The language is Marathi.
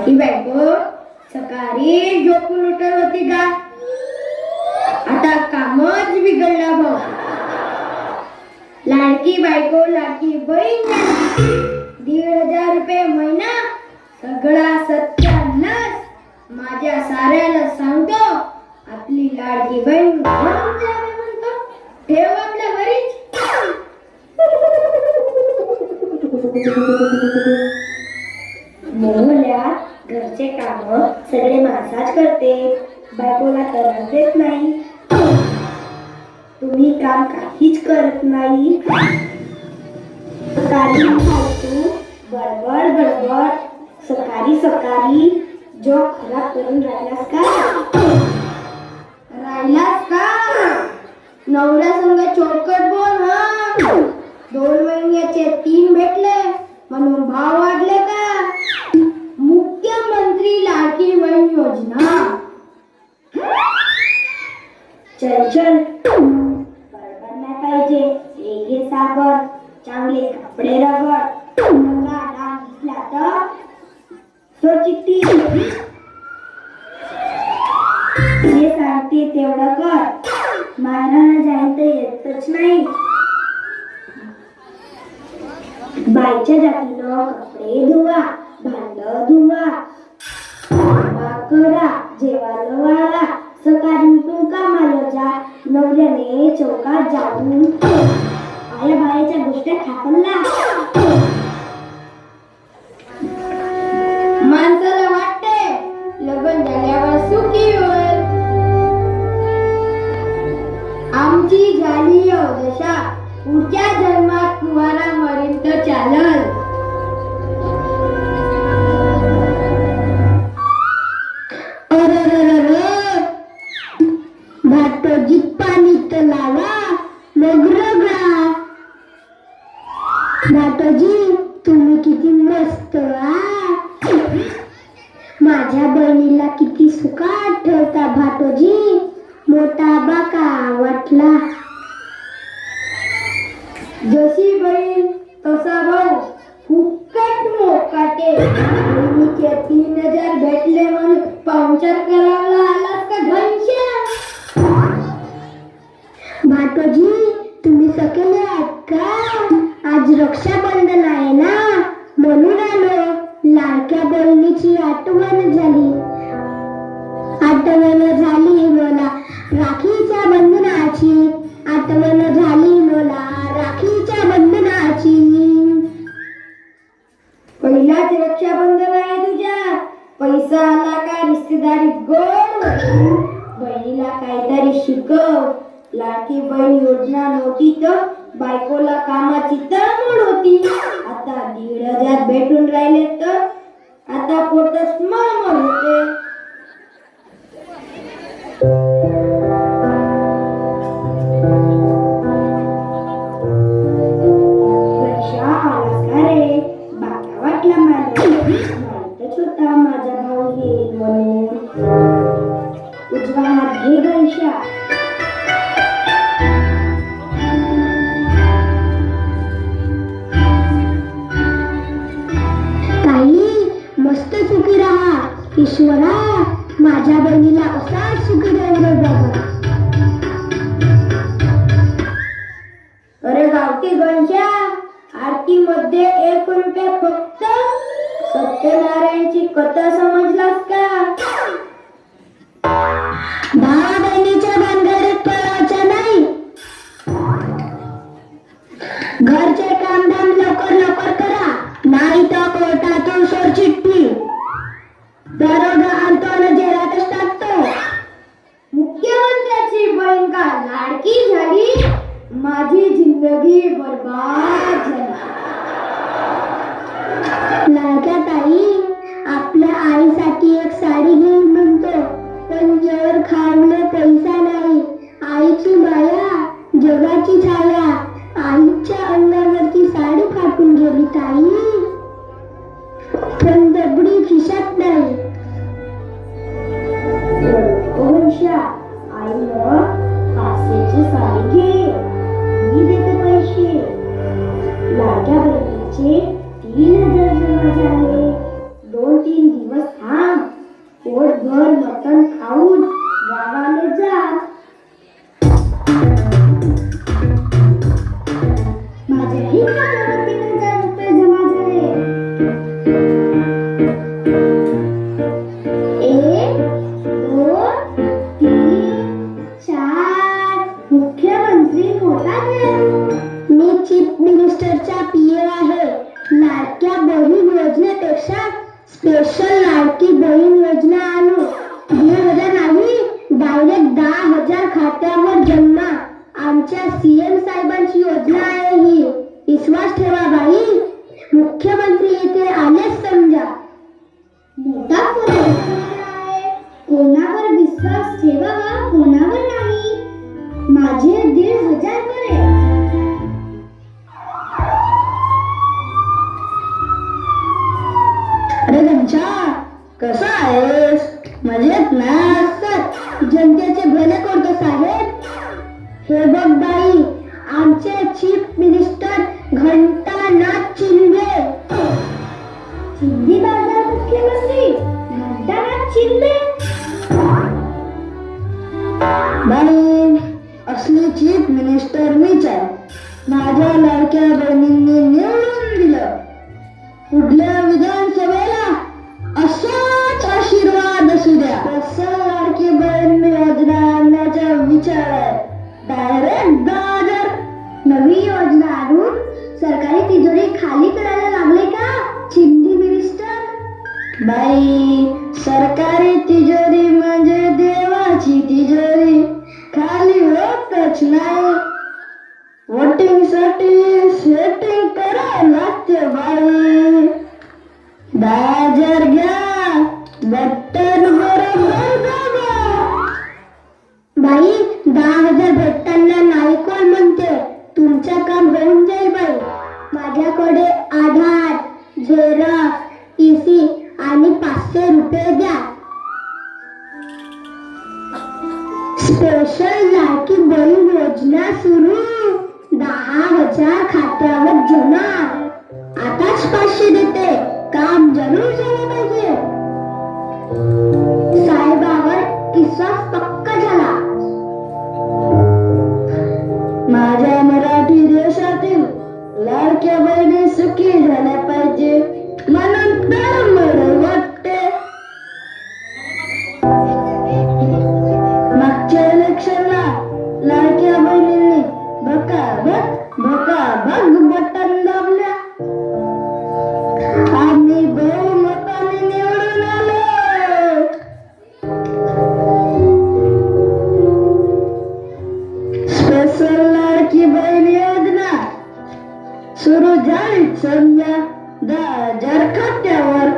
ही बायको सकाळी झोपून उठत होती का? आता कामच बिघडला भाऊ. लाडकी बायको लाडकी बहीण 1,500 रुपये महिना, सगळा सत्यानाश. माझ्या साऱ्याला सांगतो आपली लाडकी बहीण घरून जावे म्हणतो. ठेव आपल्या घरीच. मोहल्या घरचे काम सगळे माणसाच करते, बायकोला त्रास देत नाही. तुम्ही काम काहीच करत नाही. सकाळी फालतू बडबड बडबड सकाळी सकाळी जो खराब करून राहिलास का? नवऱ्या संग चोरकट बोल. हा 2 महिन्याचे 3 भेटले म्हणून भाव वाढले का? मुख्यमंत्री लाडकी बहीण योजना. चल बरोबर नाही पाहिजे. हे घे साबण, चांगले कपडे रगड. मुलगा डाग दिसला तर चिठ्ठी. जे सांगते तेवढं कर. मारायला जाईल तर येतच नाही. बाईच्या जातीनं कपडे धुवा, भांड धुवा, करा, जेवायला वाळा, सकाळी उठून कामाला जा. नवऱ्याने चौकात जाऊन आया बायाच्या गोष्टी ठाकला. माणसाला वाटते लग्न झाल्यावर सुखी होईल. आमची झाली दशा, पुढच्या जन्मात कुवारा मरीन तर चालल. भाटोजी पाणी तर लावा मग रगडा. भाटोजी तुम्ही किती मस्त. माझ्या बहिणीला किती सुखात ठेवता भाटोजी. मोठा बाका वाटला. जशी बहीण तसा भाऊ, फुकट मोकाटे. बहिणीचे 3,000 भेटले म्हणून पाहुणचार करायला आलात का घनश्याम? भाटोजी तुम्ही सकेले आहेत का? आज रक्षाबंधन आहे ना म्हणून आलो. लाडक्या बहिणीची आठवण झाली मला. राखीच्या बंधनाची आठवण झाली मला. राखीच्या बंधनाची. पहिलाच रक्षाबंधन आहे तुझ्या. पैसा आला का रिश्तेदारी गोड होती. बहिणीला काहीतरी शिकव. लाडकी बहीण योजना नव्हती तर बायकोला कामाची तळमळ होती. आता 1,500 भेटून राहिले तर आता पोटच मळमळ होते. वाटला माहितच होता माझा भाऊ येईल म्हणून. उजवा हात घे घनशा. ताई मस्त सुखी राहा. ईश्वरा माझ्या बहिणीला असाच सुखी राहिलं बाबा. अरे गावठी घनशा, आरती मध्ये 1 रुपया फक्त. सत्यनारायणची कथा समजलास का? भावा बहिणीच्या भानगडीत पडायचं नाही. घरचे कामधाम लवकर करा, नाही तर कोर्टातून सोडचिठ्ठी. दरोडा आणतो आणि जेलातच टाकतो. मुख्यमंत्र्याची बहीण का लाडकी झाली, माझी जिंदगी बर्बाद झाली. लाडक्या ताई आपल्या आईसाठी एक साडी घेऊन म्हणतो, पण जर खायला पैसा नाही. आईची माया जगाची छाया. आईच्या अंगावरची साडी फाटून गेली ताई, पण दगडी खिशात नाही. आईनं 500ची साडी घे, मी देते पैसे. लाडक्या बहिणीचे 3,000 जमा झाले. 2-3 दिवस मी चीफ मिनिस्टरचा पीए आहे. लाडक्या बहीण योजनेपेक्षा स्पेशल लाडकी बहीण योजना आणू. 1,000 नाही, डायरेक्ट 10,000 खात्यावर जन्मा. आमच्या सीएम साहेबांची योजना आहे ही. विश्वास ठेवा बाई. मुख्यमंत्री येथे आलेच समजा. मोठा फरक आहे. कोणावर विश्वास ठेवावा, कोणावर नाही. माझे 1,500 बरे. अरे गंचा, कसा आहेस? मजेत ना? सर, जनतेचे भले करतो साहेब. हे बघ बाई, आमचे चीफ मिनिस्टर घंटानाथ शिंदे. शिंदे बाजार मुख्यमंत्री घंटानाथ शिंदे. बाई, असली चीफ मिनिस्टर मीच आहे. माझ्या लाडक्या बहिणींनी निवडून दिलं. पुढल्या विधानसभेला असाच आशीर्वाद असू द्या. कसं लाडकी बहीण योजना आणण्याचा विचार आहे. डायरेक्ट 10,000. नवी योजना आणून सरकारी तिजोरी खाली करायला लागले का चिंदी मिनिस्टर? बाई, सरकारी तिजोरी म्हणजे देवाची तिजोरी. खाली होतच नाही. वोटिंग साठी सेटिंग करावं लागते बाई. 10,000 घ्या, बटन बरोबर दाबा. बाई, 10,000 भेटताना नाही कोण म्हणते. तुमचं काम होऊन जाईल बाई. माझ्याकडे आधार, झेरॉक्स, टीसी आणि 500 रुपये द्या. स्पेशल लाडकी बहीण योजना सुरू. 10,000 खात्यावर जमा. आताच 500 देते. काम जरूर झालं पाहिजे. साहेबावर विश्वास पक्का झाला. माझ्या मराठी देशातील लाडक्या बहिणी सुखी झाल्या पाहिजे म्हणून तर मला वाटते. मागच्या इलेक्शनला लाडक्या बहिणींनी भकाभक बटन दाबल्या. आम्ही बहुमताने निवडून आलो. स्पेशल लाडकी बहीण योजना सुरू झाली समजा. 10,000 खात्यावर